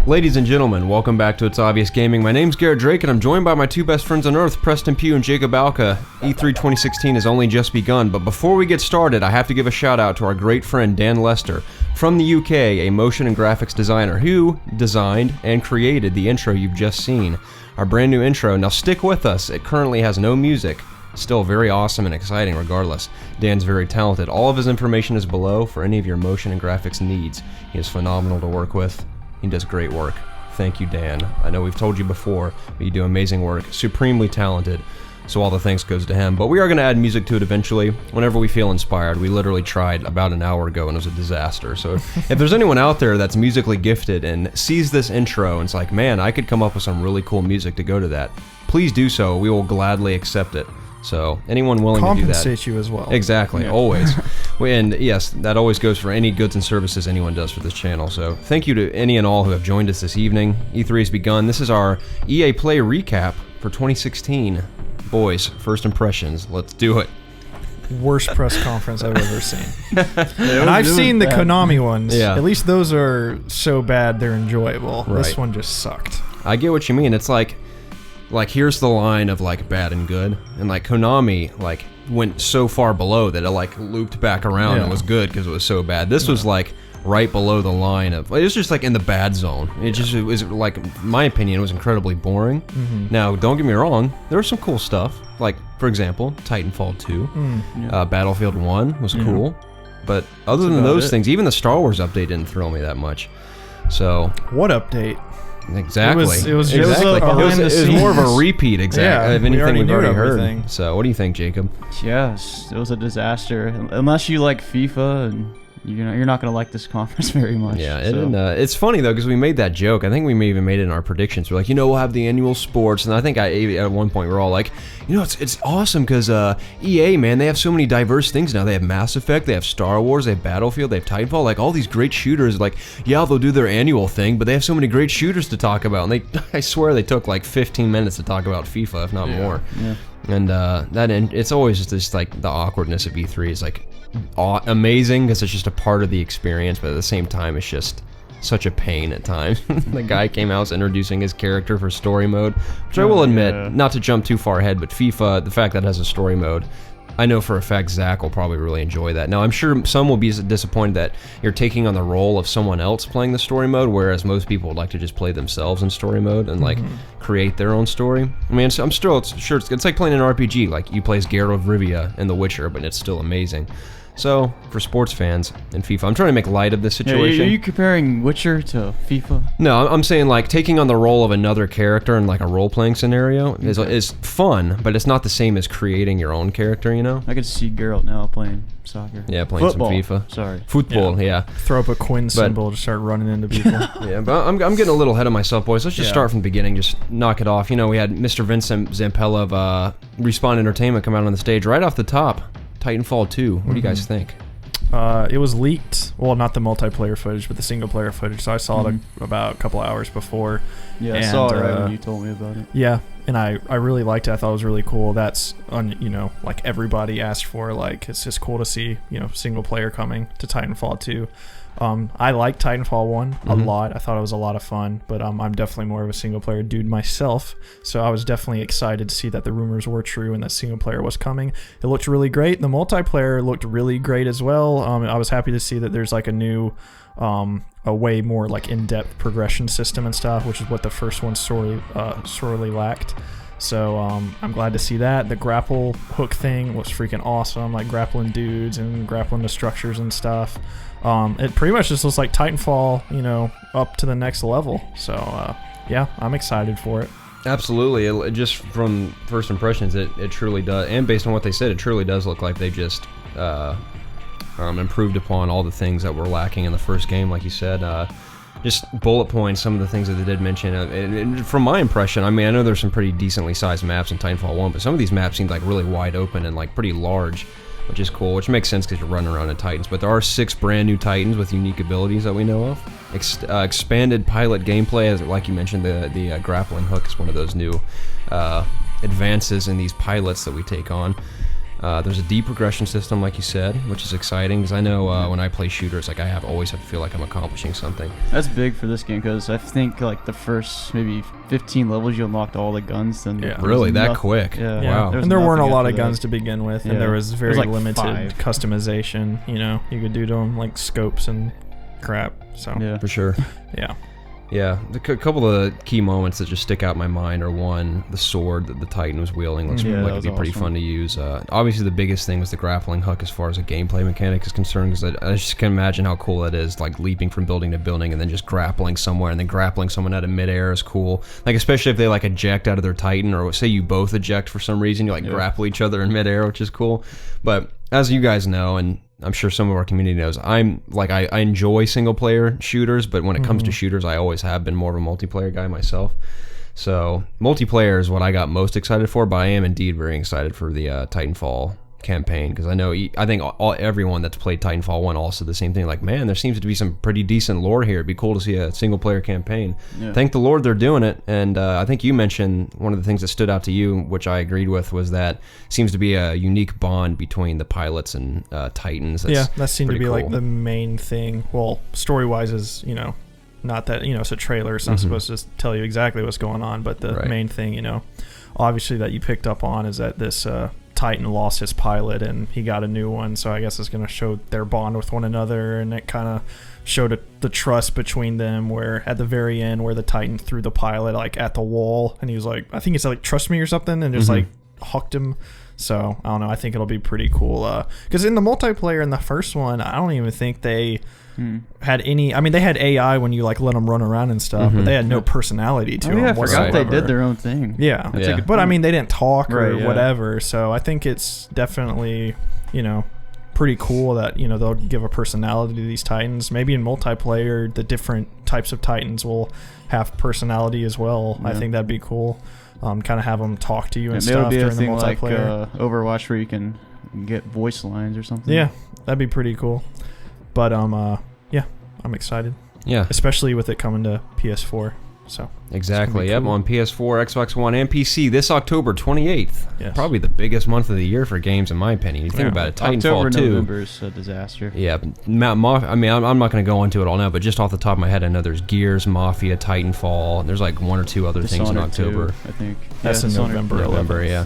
Ladies and gentlemen, welcome back to It's Obvious Gaming. My name's Garrett Drake, and I'm joined by my two best friends on Earth, Preston Pugh and Jacob Alka. E3 2016 has only just begun, but before we get started, I have to give a shout out to our great friend Dan Lester from the UK, a motion and graphics designer who designed and created the intro you've just seen. Our brand new intro. Now stick with us, it currently has no music. Still very awesome and exciting regardless. Dan's very talented. All of his information is below for any of your motion and graphics needs. He is phenomenal to work with. He does great work. Thank you, Dan. I know we've told you before, but you do amazing work. Supremely talented. So all the thanks goes to him. But we are going to add music to it eventually, whenever we feel inspired. We literally tried about an hour ago and it was a disaster. So if there's anyone out there that's musically gifted and sees this intro and it's like, man, I could come up with some really cool music to go to that, please do so. We will gladly accept it. So anyone willing to do that. Compensate you as well. Exactly, yeah. Always. And yes, that always goes for any goods and services anyone does for this channel. So thank you to any and all who have joined us this evening. E3 has begun. This is our EA Play recap for 2016. Boys, first impressions. Let's do it. Worst press conference I've ever seen. And I've seen the Konami ones. Yeah. At least those are so bad they're enjoyable. Right. This one just sucked. I get what you mean. It's like here's the line of like bad and good, and like Konami like went so far below that it like looped back around and was good because it was so bad. This was like right below the line of, it was just like in the bad zone. It was like, in my opinion, it was incredibly boring. Now don't get me wrong, there was some cool stuff, like for example Titanfall 2, Battlefield 1 was cool, but other than those things, even the Star Wars update didn't thrill me that much. So what update? Exactly. It was more of a repeat, of anything we've already heard. So, what do you think, Jacob? Yes, it was a disaster. Unless you like FIFA, and you're not going to like this conference very much. Yeah, it's funny though because we made that joke. I think we may even made it in our predictions. We're like, we'll have the annual sports, and I think at one point we're all like, it's awesome because EA, man, they have so many diverse things now. They have Mass Effect, they have Star Wars, they have Battlefield, they have Titanfall, like all these great shooters. Like, yeah, they'll do their annual thing, but they have so many great shooters to talk about. And I swear they took like 15 minutes to talk about FIFA, if not more. Yeah. And it's always just like the awkwardness of E3 is like amazing because it's just a part of the experience, but at the same time it's just such a pain at times. The guy came out introducing his character for story mode, which I will admit, not to jump too far ahead, but FIFA, the fact that it has a story mode, I know for a fact Zach will probably really enjoy that. Now I'm sure some will be disappointed that you're taking on the role of someone else playing the story mode, whereas most people would like to just play themselves in story mode and like create their own story. I mean, I'm still sure it's like playing an RPG. Like you play as Geralt of Rivia in The Witcher, but it's still amazing. So, for sports fans in FIFA, I'm trying to make light of this situation. Are you comparing Witcher to FIFA? No, I'm saying like taking on the role of another character in like a role-playing scenario is fun, but it's not the same as creating your own character, I could see Geralt now playing soccer. Yeah, playing Football. some FIFA. Sorry. Football, yeah. Throw up a Quinn symbol to start running into people. Yeah, but I'm getting a little ahead of myself, boys. Let's just start from the beginning, just knock it off. We had Mr. Vincent Zampella of Respawn Entertainment come out on the stage right off the top. Titanfall 2. What do you guys think? It was leaked. Well, not the multiplayer footage, but the single player footage. So I saw it about a couple hours before. Yeah, I saw it right when you told me about it. Yeah, and I really liked it. I thought it was really cool. That's like everybody asked for. Like it's just cool to see single player coming to Titanfall 2. I like Titanfall 1 a lot. I thought it was a lot of fun, but I'm definitely more of a single player dude myself, so I was definitely excited to see that the rumors were true and that single player was coming. It looked really great. The multiplayer looked really great as well. I was happy to see that there's like a new a way more like in-depth progression system and stuff, which is what the first one sorely lacked. So I'm glad to see that. The grapple hook thing was freaking awesome, like grappling dudes and grappling the structures and stuff. It pretty much just looks like Titanfall, up to the next level. So yeah, I'm excited for it. Absolutely. Just from first impressions, it truly does, and based on what they said, it truly does look like they just improved upon all the things that were lacking in the first game, like you said. Just bullet points, some of the things that they did mention. And from my impression, I mean, I know there's some pretty decently sized maps in Titanfall 1, but some of these maps seemed like really wide open and like pretty large, which is cool, which makes sense because you're running around in Titans. But there are 6 brand new Titans with unique abilities that we know of. Expanded pilot gameplay, as like you mentioned, the grappling hook is one of those new advances in these pilots that we take on. There's a deep progression system, like you said, which is exciting because I know when I play shooters, like always have to feel like I'm accomplishing something. That's big for this game because I think like the first maybe 15 levels you unlocked all the guns. Then Really that quick? Yeah. Wow. And there weren't a lot of guns to begin with, and there was very like limited 5. customization. You know, you could do to them like scopes and crap. So Yeah. For sure. yeah. Yeah, a couple of key moments that just stick out in my mind are one, the sword that the Titan was wielding looks Yeah, like that it'd be was pretty awesome. fun to use. Obviously, the biggest thing was the grappling hook as far as a gameplay mechanic is concerned, because I just can imagine how cool that is, like leaping from building to building and then just grappling somewhere and then grappling someone out of midair is cool. Like especially if they like eject out of their Titan, or say you both eject for some reason, you like grapple each other in midair, which is cool. But as you guys know, and I'm sure some of our community knows, I enjoy single player shooters, but when it comes to shooters, I always have been more of a multiplayer guy myself. So multiplayer is what I got most excited for, but I am indeed very excited for the Titanfall campaign, because I think everyone that's played Titanfall 1 also the same thing, like, man, there seems to be some pretty decent lore here. It'd be cool to see a single player campaign. Yeah. Thank the Lord they're doing it. And I think you mentioned one of the things that stood out to you, which I agreed with, was that seems to be a unique bond between the pilots and Titans. That seemed to pretty be cool. like the main thing. Well, story wise is, you know, not that, you know, it's a trailer, it's not supposed to tell you exactly what's going on, but the main thing, you know, obviously that you picked up on is that this Titan lost his pilot and he got a new one, so I guess it's going to show their bond with one another, and it kind of showed the trust between them, where at the very end where the Titan threw the pilot like at the wall and he was like, I think he said like, trust me or something, and just like hucked him. So I don't know, I think it'll be pretty cool, because in the multiplayer in the first one, I don't even think they had any. I mean, they had AI when you like let them run around and stuff, but they had no personality to them. I forgot they whatsoever. did their own thing. Yeah, That's a good but I point. mean, they didn't talk or Right, yeah. whatever. So I think it's definitely, you know, pretty cool that, you know, they'll give a personality to these Titans. Maybe in multiplayer, the different types of Titans will have personality as well. I think that'd be cool. Kind of have them talk to you and Maybe it'll stuff be a during the thing like multiplayer. Overwatch where you can get voice lines or something. Yeah, that'd be pretty cool. But yeah, I'm excited, Yeah, especially with it coming to PS4. So exactly. It's Yep, gonna be on PS4, Xbox One, and PC this October 28th. Yes. Probably the biggest month of the year for games, in my opinion. You think Yeah. about it, October, Titanfall 2. November is a disaster. Yeah, I mean, I'm not going to go into it all now, but just off the top of my head, I know there's Gears, Mafia, Titanfall. There's like one or two other things in Dishonored October. 2, I think. That's in Dishonored. November. November, 11th. yeah.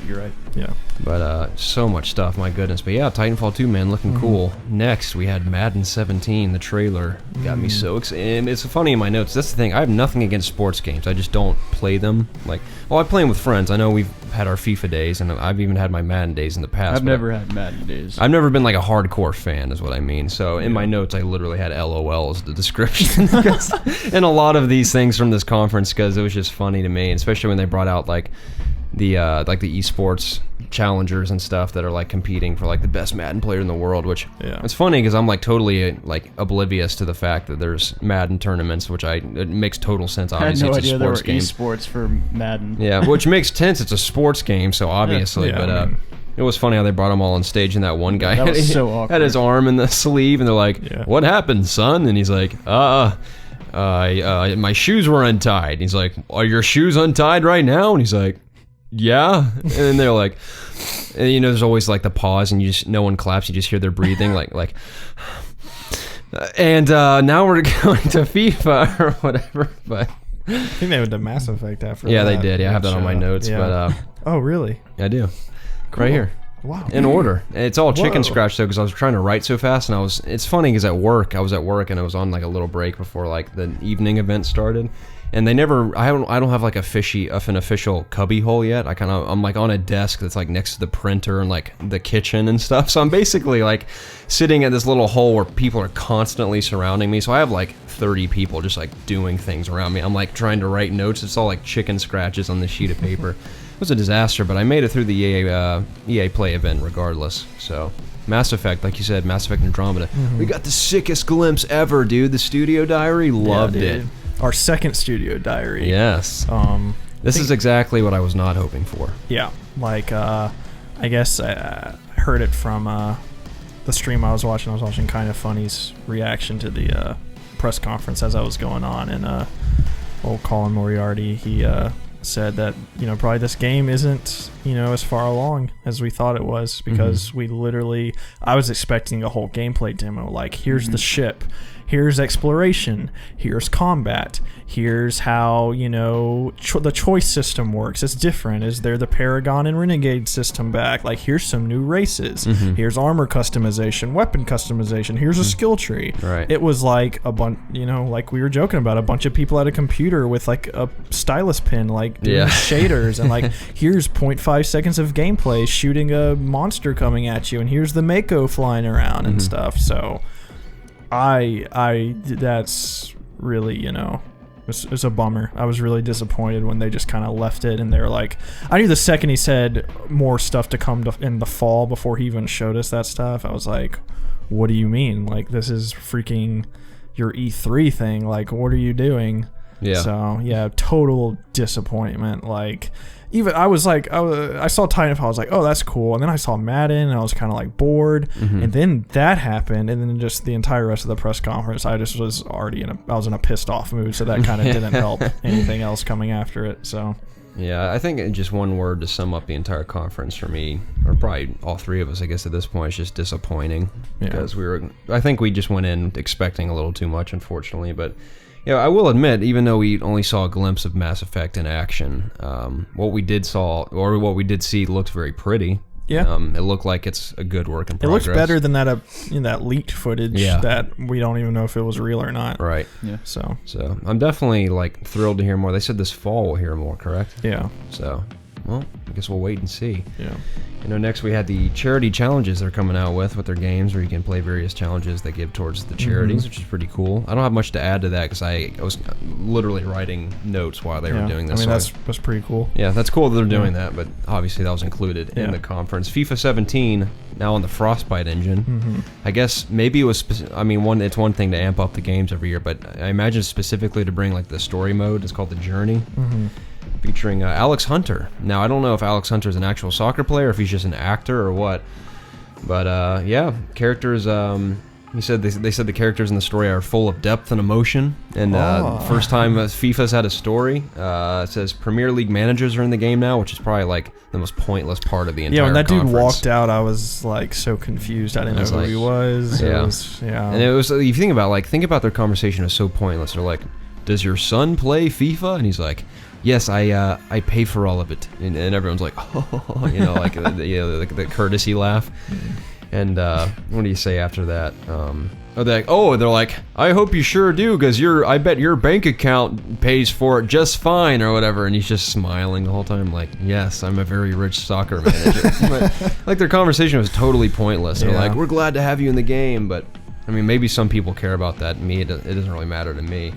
You're right. Yeah. But so much stuff, my goodness. But yeah, Titanfall 2, man, looking cool. Next, we had Madden 17, the trailer. Got me so excited. And it's funny in my notes. That's the thing. I have nothing against sports games. I just don't play them. Like, well, I play them with friends. I know we've had our FIFA days, and I've even had my Madden days in the past. I've but never had Madden days. I've never been like a hardcore fan, is what I mean. So in my notes, I literally had LOL as the description. And a lot of these things from this conference, because it was just funny to me, and especially when they brought out like the esports challengers and stuff that are like competing for like the best Madden player in the world. Which it's funny because I'm like totally like oblivious to the fact that there's Madden tournaments, which it makes total sense. I had Obviously, no it's a idea there were sports game. esports for Madden. Yeah, which makes sense. It's a sports game, so obviously, Yeah, but I mean, it was funny how they brought them all on stage, and that one guy That was had, so awkward. had his arm in the sleeve, and they're like, Yeah. "What happened, son?" And he's like, my shoes were untied." And he's like, "Are your shoes untied right now?" And he's like, "Yeah." And then they're like, and, you know, there's always like the pause, and no one claps. You just hear their breathing, like. And now we're going to FIFA or whatever, but. I think they would do Mass Effect after Yeah, that. they did. Yeah, I have that on my Which, notes, yeah. but Oh, really? I do. Cool. Right here. Wow. In order. It's all chicken Whoa. scratch though, because I was trying to write so fast, and it's funny because I was at work and I was on like a little break before like the evening event started, and I don't have like an official cubby hole yet. I'm like on a desk that's like next to the printer and like the kitchen and stuff, so I'm basically like sitting at this little hole where people are constantly surrounding me. So I have like 30 people just like doing things around me. I'm like trying to write notes. It's all like chicken scratches on this sheet of paper. It was a disaster, but I made it through the EA Play event regardless. So Mass Effect, like you said, Mass Effect Andromeda. We got the sickest glimpse ever, dude. The studio diary, loved Yeah, it. dude. Our second studio diary. Yes. This is exactly what I was not hoping for. Yeah. Like, I guess I heard it from the stream I was watching. I was watching Kind of Funny's reaction to the press conference as I was going on, and old Colin Moriarty, he said that, probably this game isn't, as far along as we thought it was, because I was expecting a whole gameplay demo. Like, here's the ship, here's exploration, here's combat, here's how, the choice system works. It's different. Is there the Paragon and Renegade system back? Like, here's some new races. Here's armor customization, weapon customization. Here's a skill tree. Right. It was like a bunch, like we were joking about, a bunch of people at a computer with like a stylus pen, like doing shaders, and like, here's 0.5 seconds of gameplay shooting a monster coming at you, and here's the Mako flying around and stuff. So that's really, it's a bummer. I was really disappointed when they just kind of left it, and they're like, I knew the second he said more stuff to come in the fall before he even showed us that stuff, I was like, what do you mean? Like, this is freaking your E3 thing. Like, what are you doing? Yeah. So, yeah, total disappointment. Like, even I was like, I saw Titanfall, I was like, oh, that's cool. And then I saw Madden, and I was kind of like bored. And then that happened, and then just the entire rest of the press conference, I just was already I was in a pissed off mood. So that kind of didn't help anything else coming after it. So. Yeah, I think just one word to sum up the entire conference for me, or probably all three of us, I guess, at this point, is just disappointing. Yeah. Because I think we just went in expecting a little too much, unfortunately. But yeah, I will admit, even though we only saw a glimpse of Mass Effect in action, what we did see looked very pretty. Yeah. It looked like it's a good work in It progress. looks better than that leaked footage that we don't even know if it was real or not. Right. Yeah. So I'm definitely like thrilled to hear more. They said this fall we'll hear more, correct? Yeah. So, well, I guess we'll wait and see. Yeah. Next we had the charity challenges they're coming out with their games, where you can play various challenges they give towards the charities, which is pretty cool. I don't have much to add to that because I was literally writing notes while they were doing this. I mean, that's pretty cool. Yeah, that's cool that they're doing that, but obviously that was included in the conference. FIFA 17, now on the Frostbite engine. I guess maybe it was, it's one thing to amp up the games every year, but I imagine specifically to bring like the story mode. It's called the Journey. Featuring Alex Hunter. Now, I don't know if Alex Hunter is an actual soccer player, if he's just an actor or what. But yeah, characters. He said they said the characters in the story are full of depth and emotion. And first time FIFA's had a story. It says Premier League managers are in the game now, which is probably like the most pointless part of the entire. Yeah, when that conference. dude walked out, I was like so confused. I didn't know who he was. Yeah. And it was. If you think about their conversation, it was so pointless. They're like, "Does your son play FIFA?" And he's like, "Yes, I pay for all of it," and everyone's like, "Oh," like the courtesy laugh. And what do you say after that? They're like, "I hope you sure do, because I bet your bank account pays for it just fine," or whatever. And he's just smiling the whole time, like, "Yes, I'm a very rich soccer manager." But, like, their conversation was totally pointless. They're like, "We're glad to have you in the game," but I mean, maybe some people care about that. Me, it doesn't really matter to me.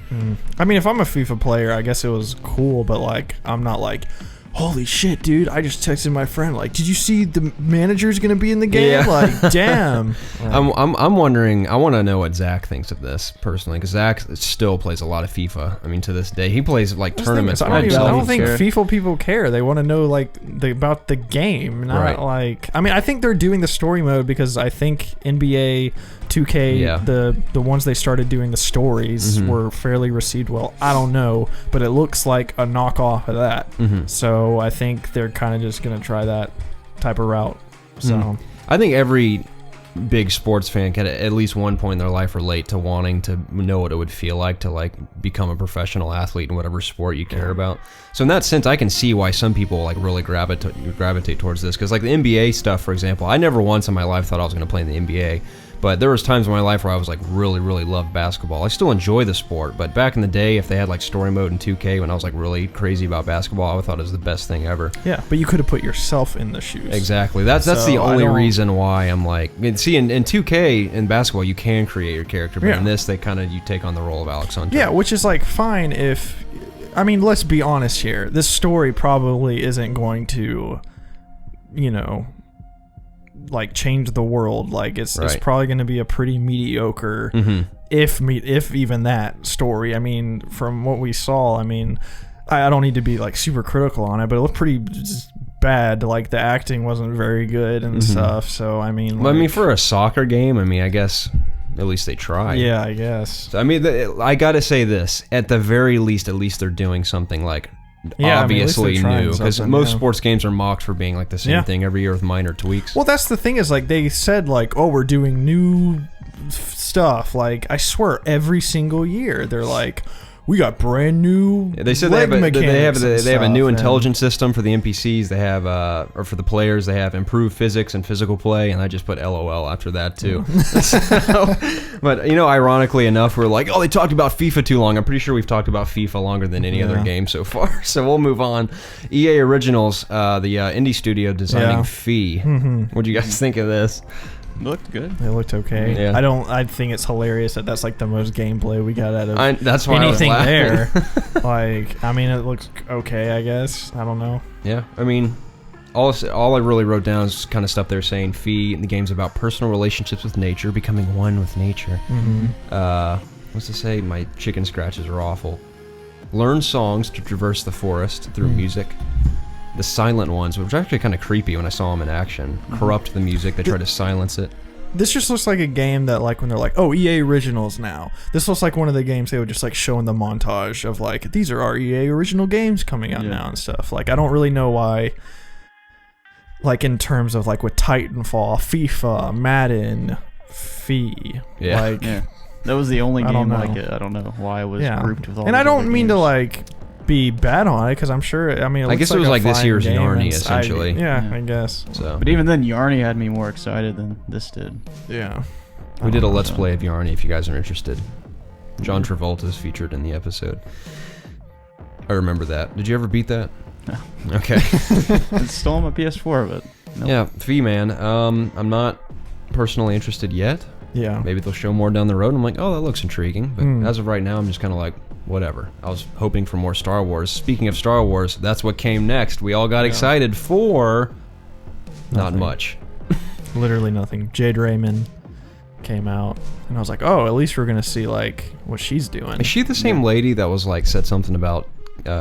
I mean, if I'm a FIFA player, I guess it was cool, but like, I'm not like, holy shit, dude, I just texted my friend, like, did you see the manager's gonna be in the game? Yeah. Like, damn. I'm wondering, I want to know what Zach thinks of this personally, because Zach still plays a lot of FIFA. I mean, to this day, he plays like tournaments. I don't think FIFA people care. They want to know like about the game, not like. I mean, I think they're doing the story mode because I think NBA 2K, the ones they started doing the stories were fairly received well. I don't know, but it looks like a knockoff of that. So I think they're kind of just gonna try that type of route. So I think every big sports fan can at least one point in their life relate to wanting to know what it would feel like to like become a professional athlete in whatever sport you care about. So in that sense, I can see why some people like really gravitate towards this, because like the NBA stuff, for example, I never once in my life thought I was going to play in the NBA. But there was times in my life where I was like really, really loved basketball. I still enjoy the sport, but back in the day, if they had like story mode in 2K when I was like really crazy about basketball, I thought it was the best thing ever. Yeah, but you could have put yourself in the shoes. Exactly. That's the only reason why I'm like, see, in 2K in basketball you can create your character, but in this they you take on the role of Alex Hunter. Yeah, which is like fine if, I mean, let's be honest here. This story probably isn't going to, like change the world. Like it's probably going to be a pretty mediocre, if even that story. I mean, from what we saw, I mean, I don't need to be like super critical on it, but it looked pretty bad. Like the acting wasn't very good and stuff. So I mean, well, I mean, for a soccer game, I mean, I guess at least they tried. Yeah, I guess. So, I mean, I gotta say this: at the very least, at least they're doing something like Yeah, I mean, at least obviously they're trying new, because something, most yeah. sports games are mocked for being like the same Yeah. thing every year with minor tweaks. Well, that's the thing is like they said like, oh, we're doing new stuff. Like I swear, every single year they're like, we got brand new. They said leg they have mechanics and they have a new stuff, and- intelligence system for the NPCs. They have or for the players they have improved physics and physical play, and I just put LOL after that too. So, but you know, ironically enough, we're like, oh, they talked about FIFA too long. I'm pretty sure we've talked about FIFA longer than any other Yeah. game so far. So we'll move on. EA Originals, the indie studio designing Yeah. Fee. What do you guys think of this? Looked good. It looked okay. Yeah. I think it's hilarious that that's like the most gameplay we got out of That's why anything I was there. laughing. Like, I mean, it looks okay, I guess. I don't know. Yeah, I mean, all I really wrote down is kind of stuff they're saying. Fee, the game's about personal relationships with nature, becoming one with nature. What's to say? My chicken scratches are awful. Learn songs to traverse the forest through music. The silent ones, which were actually kind of creepy when I saw them in action. Corrupt the music, they try to silence it. This just looks like a game that, like, when they're like, oh, EA Originals now. This looks like one of the games they would just, like, show in the montage of, like, these are our EA Original games coming out now and stuff. Like, I don't really know why, like, in terms of, like, with Titanfall, FIFA, Madden, Fee. Yeah. Like, Yeah. That was the only I don't game know. like it. I don't know why it was yeah. grouped with all And these I don't other mean to, games. like, be bad on it, because I'm sure, I mean, it I looks guess it was a like this fine year's game, Yarny, and essentially. Yeah, Yeah. I guess. So But even then, Yarny had me more excited than this did. Yeah. we did a Let's Play of Yarny if you guys are interested. John Travolta's featured in the episode. I remember that. Did you ever beat that? No. Okay. It's still on my PS4, but nope. Yeah, Fee, man. I'm not personally interested yet. Yeah. Maybe they'll show more down the road. I'm like, oh, that looks intriguing. But as of right now, I'm just kind of like, whatever. I was hoping for more Star Wars. Speaking of Star Wars, that's what came next. We all got excited for not Nothing. much. Literally nothing. Jade Raymond came out, and I was like, oh, at least we're gonna see like what she's doing Is she the same lady that was like said something about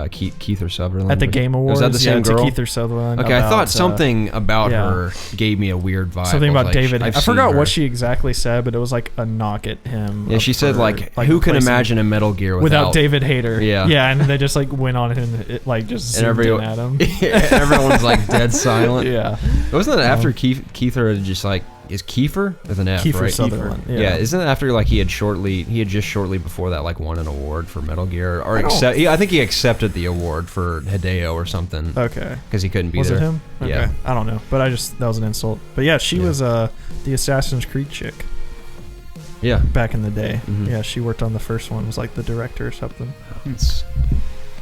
Keith or Sutherland at the Game Awards. Was that the same to girl? Keith or Sutherland. Okay, I about, thought something about yeah. her gave me a weird vibe. something I was about like, David. I've I seen forgot her. what she exactly said, but it was like a knock at him. Yeah, she said for, like who can replacing- imagine a Metal Gear without David Hayter? Yeah. yeah, and they just like went on him, it, like just And zoomed in at him. Everyone's like dead silent. Yeah, Wasn't that after Keither had just like is Kiefer with an F, Kiefer right? Sutherland. Yeah. Isn't it after like he had just shortly before that like won an award for Metal Gear or don't- I think he accepted the award for Hideo or something Okay. because he couldn't be Was there. it him? Okay. Yeah. I don't know, but that was an insult. But yeah, she Yeah. was the Assassin's Creed chick Yeah. back in the day. Mhm. Yeah, she worked on the first one. Was like the director or something. It's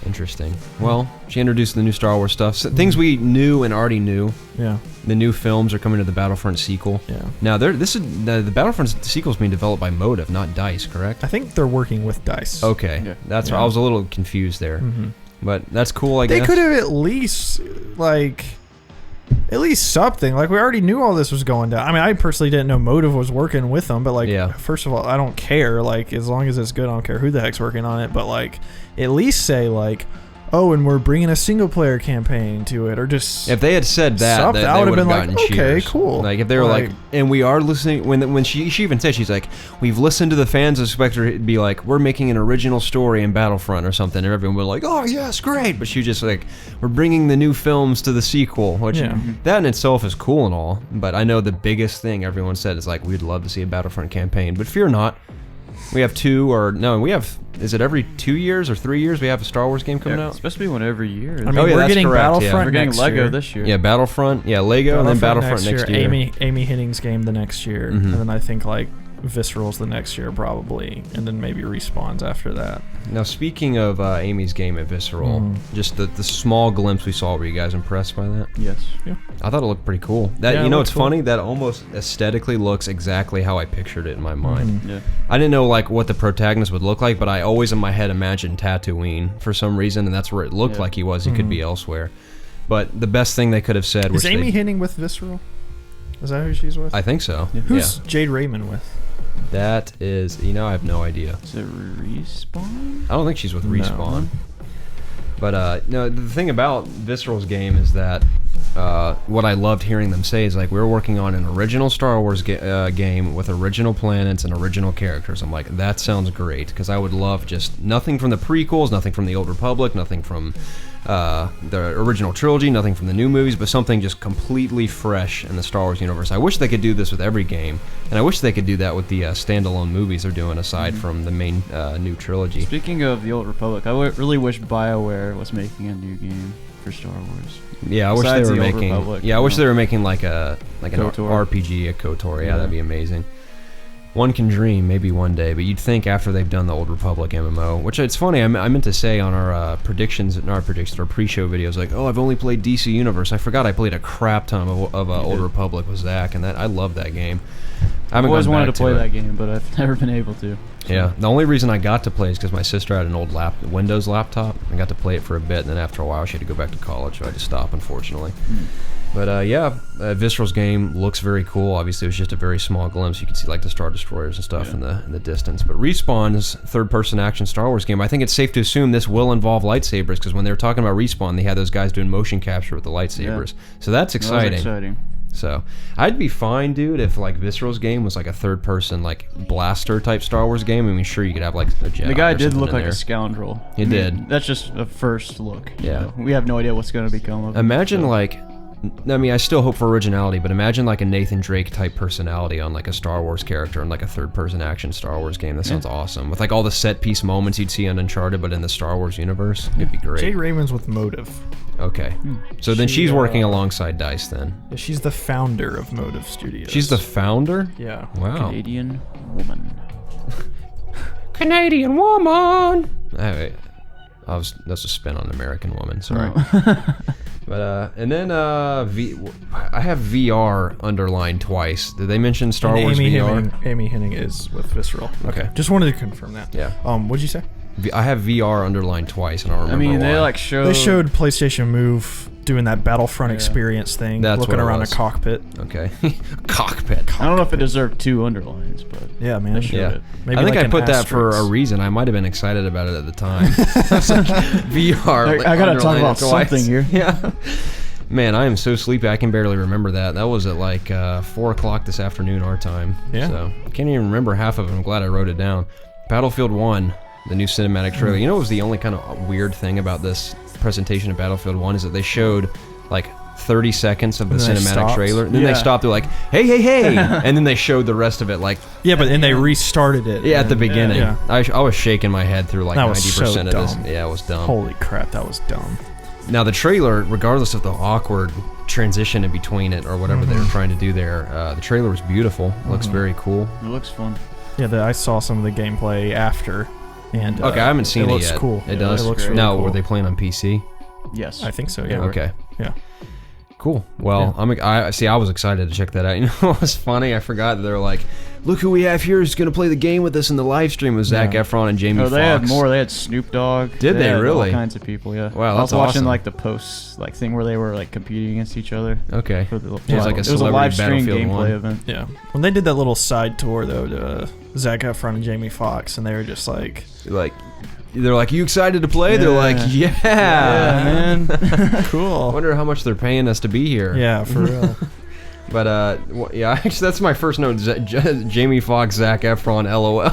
interesting. Well, she introduced the new Star Wars stuff. So, things we knew and already knew. Yeah, The new films are coming to the Battlefront sequel. yeah. Now, the Battlefront sequel is being developed by Motive, not DICE, correct? I think they're working with DICE. Okay, Yeah. that's Yeah. I was a little confused there, Mm-hmm. but that's cool. I They guess could have at least something. Like we already knew all this was going down. I mean, I personally didn't know Motive was working with them, but like, Yeah. first of all, I don't care. Like, as long as it's good, I don't care who the heck's working on it. But like, at least say like, oh, and we're bringing a single player campaign to it, or just If they had said that, something, they I would would've have been gotten like, okay, cheers. cool. Like if they were like, Like- and we are listening. When she even said, she's like, we've listened to the fans. I expect her to be like, we're making an original story in Battlefront or something. And everyone was like, oh yes, great. But she was just like, we're bringing the new films to the sequel, which Yeah. that in itself is cool and all. But I know the biggest thing everyone said is like, we'd love to see a Battlefront campaign. But fear not, we have is it every 2 years or 3 years we have a Star Wars game coming Yeah, out? it's supposed to be one every year. I mean, Oh, yeah, we're that's getting correct, yeah. Battlefront we're getting next Lego year. this year. Yeah, Battlefront, yeah, Lego, and then Battlefront next year. Amy Henning's game the next year, Mhm. and then I think like Visceral's the next year probably, and then maybe Respawn's after that. Now, speaking of Amy's game at Visceral, just the small glimpse we saw, were you guys impressed by that? Yes. I thought it looked pretty cool. That Yeah, you it know, looks it's cool. funny that almost aesthetically looks exactly how I pictured it in my mind. Mhm. Yeah. I didn't know like what the protagonist would look like, but I always in my head imagined Tatooine for some reason, and that's where it looked Yeah. like he was. He could be elsewhere. But the best thing they could have said was Is Amy Henning with Visceral? Is that who she's with? I think so. Yeah. Who's Jade Raymond with? That is, I have no idea. Is it Respawn? I don't think she's with No. Respawn. But no, the thing about Visceral's game is that what I loved hearing them say is like, we're working on an original Star Wars game with original planets and original characters. I'm like, that sounds great, because I would love just nothing from the prequels, nothing from the Old Republic, nothing from the original trilogy, nothing from the new movies, but something just completely fresh in the Star Wars universe. I wish they could do this with every game, and I wish they could do that with the standalone movies they're doing aside from the main new trilogy. Speaking of the Old Republic, I really wish BioWare was making a new game for Star Wars. Yeah, I wish they were making. Republic, I wish they were making like an KOTOR. RPG, a KOTOR. Yeah, that'd be amazing. One can dream, maybe one day, but you'd think after they've done the Old Republic MMO, which it's funny, I meant to say on our our pre-show videos, like, oh, I've only played DC Universe. I forgot I played a crap ton of Old Republic with Zach, and I love that game. I've always wanted to play that game, but I've never been able to. So. Yeah, the only reason I got to play is because my sister had an old Windows laptop. I got to play it for a bit, and then after a while she had to go back to college, so I had to stop, unfortunately. But Visceral's game looks very cool. Obviously, it was just a very small glimpse. You can see like the Star Destroyers and stuff in the distance. But Respawn's third-person action Star Wars game, I think it's safe to assume this will involve lightsabers, because when they were talking about Respawn, they had those guys doing motion capture with the lightsabers. So that's exciting. That was exciting. So I'd be fine, dude, if like Visceral's game was like a third-person like blaster type Star Wars game. I mean, sure, you could have like a Jedi. The guy did look in like there. a scoundrel. He did. That's just a first look. Yeah. You know? We have no idea what's going to become of him. Imagine like, I mean, I still hope for originality, but imagine like a Nathan Drake type personality on like a Star Wars character in like a third-person action Star Wars game. That sounds awesome. With like all the set-piece moments you'd see on Uncharted, but in the Star Wars universe, it'd be great. Jay Raymond's with Motive. Okay. So then she's working alongside DICE then. Yeah, she's the founder of Motive Studios. She's the founder? Yeah. Wow. Canadian woman. Canadian woman! That's a spin on American woman, sorry. But and then I have VR underlined twice. Did they mention Star Wars VR? Amy Hennig is with Visceral. Okay. Just wanted to confirm that. Yeah. What'd you say? I have VR underlined twice, and I don't remember why. they like showed. They showed PlayStation Move doing that Battlefront experience thing, That's looking what it around a was. cockpit. Okay. Cockpit. I don't know if it deserved 2 underlines, but Yeah, man. they showed Yeah. it. Maybe I think like I an put that for a asterisk. reason. I might have been excited about it at the time. It's like VR. I gotta talk underlined about twice. something here. Yeah. Man, I am so sleepy. I can barely remember that. That was at like 4 o'clock this afternoon our time. Yeah. So I can't even remember half of it. I'm glad I wrote it down. Battlefield 1, the new cinematic trailer. You know what was the only kind of weird thing about this presentation of Battlefield 1 is that they showed like 30 seconds of the And then they cinematic stopped. trailer. Then they Yeah. stopped. They're like, hey, hey, hey. And then they showed the rest of it like Yeah, but then they restarted it. at the and- beginning. Yeah. I was shaking my head through like That was 90% so of this. dumb. Yeah, it was dumb. Holy crap, that was dumb. Now the trailer, regardless of the awkward transition in between it or whatever they were trying to do there, the trailer was beautiful. Looks very cool. It looks fun. Yeah, I saw some of the gameplay after, and Okay, I haven't seen it looks yet. cool. It does. It looks really now, cool. were they playing on PC? Yes. I think so. Yeah. Okay. Yeah. Cool. Well, I was excited to check that out. You know what was funny? I forgot that they were like, look who we have here who's going to play the game with us in the live stream with Zac Efron and Jamie Oh, Foxx. they had more. They had Snoop Dogg. Did they had really? All kinds of people. Yeah. Wow, I was that's watching awesome. like the posts, like thing where they were like competing against each other. Okay. For the, It was like a it was a celebrity live stream Battlefield gameplay 1. event. Yeah. When they did that little side tour though to Zac Efron and Jamie Foxx, and they were just like, They're like, you excited to play? They're like, yeah. man. I cool. wonder how much they're paying us to be here. Yeah, for real. But yeah, actually, that's my first note. Jamie Foxx, Zac Efron, LOL.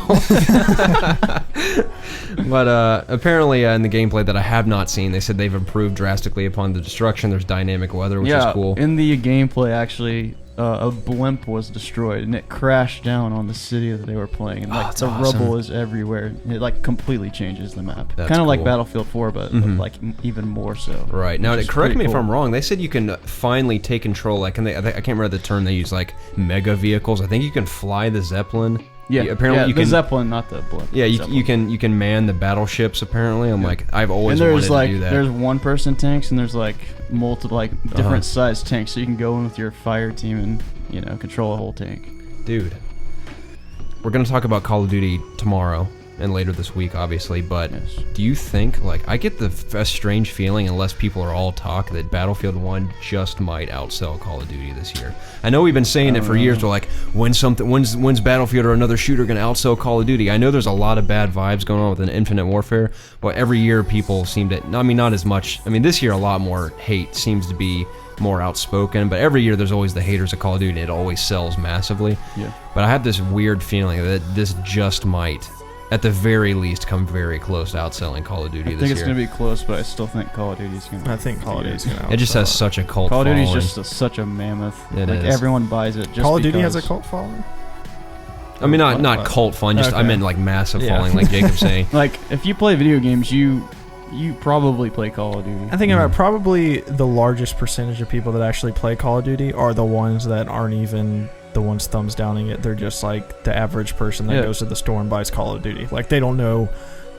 But apparently, in the gameplay that I have not seen, they said they've improved drastically upon the destruction. There's dynamic weather, which is cool. In the gameplay, actually, a blimp was destroyed and it crashed down on the city that they were playing. And like that's the awesome. rubble is everywhere. It like completely changes the map. That's Kind of like cool. Battlefield 4, but like even more so. Right now, which is correct me pretty if I'm cool. wrong. They said you can finally take control. Like, I can't remember the term they use. Like mega vehicles. I think you can fly the Zeppelin. Yeah, apparently you the can. Zeppelin, not the blimp. Yeah, Zeppelin. you can man the battleships. Apparently, I'm like, I've always And wanted there's like to do that. there's one person tanks and there's like multiple like different sized tanks, so you can go in with your fire team and control a whole tank. Dude, we're gonna talk about Call of Duty tomorrow and later this week, obviously. But Yes. do you think, like, I get a strange feeling, unless people are all talk, that Battlefield 1 just might outsell Call of Duty this year? I know we've been saying it for years. We're like, when's Battlefield or another shooter gonna outsell Call of Duty? I know there's a lot of bad vibes going on with an Infinite Warfare, but every year people seem to. I mean, not as much. I mean, this year a lot more hate seems to be more outspoken. But every year there's always the haters of Call of Duty, and it always sells massively. Yeah. But I have this weird feeling that this just might, at the very least, come very close to outselling Call of Duty this year. I think it's going to be close, but I still think Call of Duty's going to. I think Call of Duty's going to. It just has such a cult Call of following. Duty's just such a mammoth. It like is. everyone buys it. Just Call of Duty because. has a cult following. I mean, not cult following. Just I Okay. meant like massive Yeah. following, like Jacob's saying. Like if you play video games, you probably play Call of Duty. I think about probably the largest percentage of people that actually play Call of Duty are the ones that aren't even the ones thumbs downing it. They're just like the average person that goes to the store and buys Call of Duty. Like they don't know.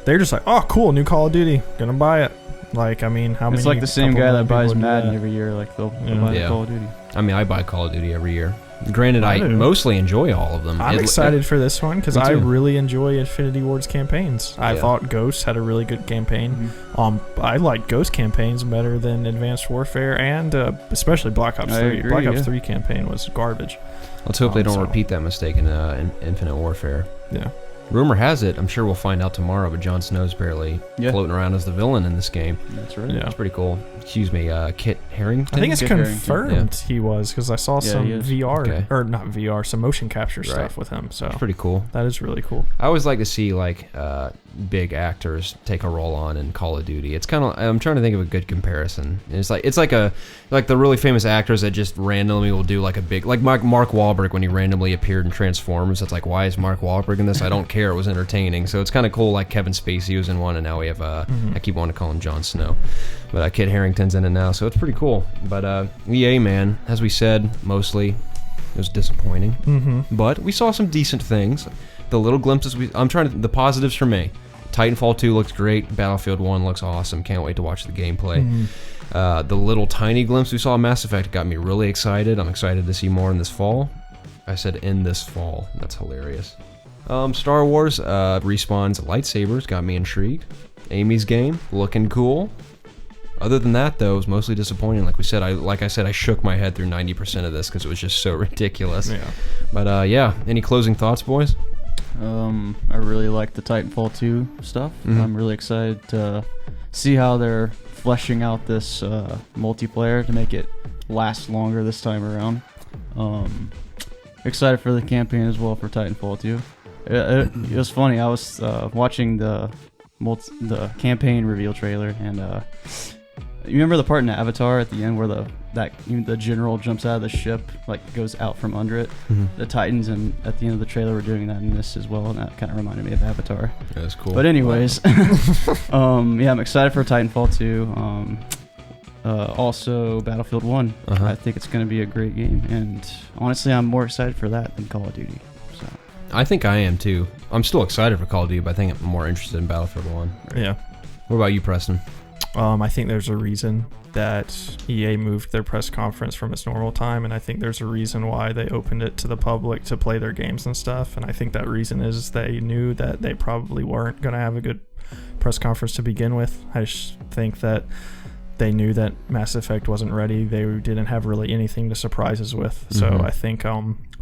They're just like, oh, cool, new Call of Duty, gonna buy it. Like, I mean, how many? It's like the same couple guy million that buys people do Madden that? every year. Like they'll Yeah. buy Yeah. the Call of Duty. I mean, I buy Call of Duty every year. Granted, I I do. mostly enjoy all of them. I'm excited for this one because Me I too. really enjoy Infinity Ward's campaigns. I Yeah. thought Ghosts had a really good campaign. Mm-hmm. I like Ghost campaigns better than Advanced Warfare and especially Black Ops I 3. agree, Black Ops yeah. 3 campaign was garbage. Let's hope they don't so- repeat that mistake in Infinite Warfare. Yeah. Rumor has it, I'm sure we'll find out tomorrow, but Jon Snow's barely Yeah. floating around as the villain in this game. That's right. Yeah. It's pretty cool. Excuse me, Kit Harington? I think it's Kit Harington. confirmed he was because I saw Yeah, some he is. VR Okay. or not VR, some motion capture Right. stuff with him. So It's pretty cool. that is really cool. I always like to see like big actors take a role on in Call of Duty. It's kind of, I'm trying to think of a good comparison. It's like the really famous actors that just randomly will do like a big, like Mark Wahlberg when he randomly appeared in Transformers. It's like, why is Mark Wahlberg in this? I don't care. It was entertaining. So it's kind of cool. Like Kevin Spacey was in one, and now we have I keep wanting to call him Jon Snow, but Kit Harington's in it now. So it's pretty cool. But EA, man, as we said, mostly it was disappointing. Mm-hmm. But we saw some decent things. The little glimpses the positives for me. Titanfall 2 looks great. Battlefield 1 looks awesome. Can't wait to watch the gameplay. The little tiny glimpse we saw of Mass Effect got me really excited. I'm excited to see more in this fall. I said in this fall. That's hilarious. Star Wars Respawn's lightsabers got me intrigued. Amy's game looking cool. Other than that, though, it was mostly disappointing. Like I said, I shook my head through 90% of this because it was just so ridiculous. Yeah. But yeah, any closing thoughts, boys? I really like the Titanfall 2 stuff. I'm really excited to see how they're fleshing out this multiplayer to make it last longer this time around. Excited for the campaign as well for Titanfall 2. It was funny. I was watching the campaign reveal trailer, and you remember the part in Avatar at the end where the general jumps out of the ship, like goes out from under it. The Titans, and at the end of the trailer were doing that in this as well, and that kind of reminded me of Avatar. That was cool. But anyways, yeah, I'm excited for Titanfall 2. Also Battlefield 1. I think it's going to be a great game, and honestly, I'm more excited for that than Call of Duty. So I think I am too. I'm still excited for Call of Duty, but I think I'm more interested in Battlefield 1. Yeah. What about you, Preston? I think there's a reason that EA moved their press conference from its normal time, and I think there's a reason why they opened it to the public to play their games and stuff, and I think that reason is they knew that they probably weren't going to have a good press conference to begin with. I just think that they knew that Mass Effect wasn't ready. They didn't have really anything to surprise us with, so I think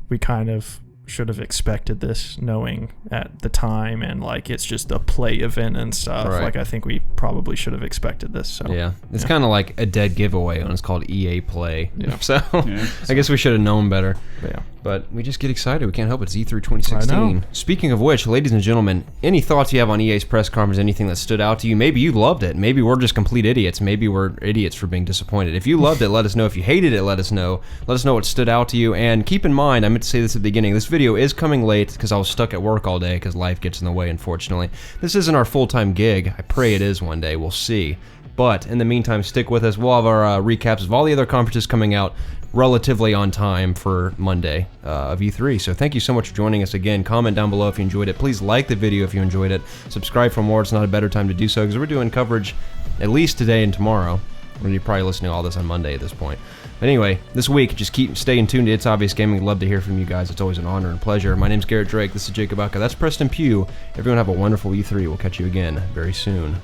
we kind of should have expected this, knowing at the time, and like it's just a play event and stuff. Right. Like I think we probably should have expected this. So Yeah, it's kind of like a dead giveaway when it's called EA Play. Yeah. So yeah. I guess we should have known better. yeah. But we just get excited. We can't help it. It's E3 I 2016. know. Speaking of which, ladies and gentlemen, any thoughts you have on EA's press conference, anything that stood out to you? Maybe you loved it. Maybe we're just complete idiots. Maybe we're idiots for being disappointed. If you loved it, let us know. If you hated it, let us know. Let us know what stood out to you. And keep in mind, I meant to say this at the beginning, this video is coming late because I was stuck at work all day because life gets in the way, unfortunately. This isn't our full-time gig. I pray it is one day. We'll see. But in the meantime, stick with us. We'll have our recaps of all the other conferences coming out relatively on time for Monday of E3. So thank you so much for joining us again. Comment down below if you enjoyed it. Please like the video if you enjoyed it. Subscribe for more. It's not a better time to do so because we're doing coverage at least today and tomorrow. You're probably listening to all this on Monday at this point. But anyway, this week, just keep staying tuned to It's Obvious Gaming. We'd love to hear from you guys. It's always an honor and pleasure. My name's Garrett Drake. This is Jacob Aka. That's Preston Pugh. Everyone have a wonderful E3. We'll catch you again very soon.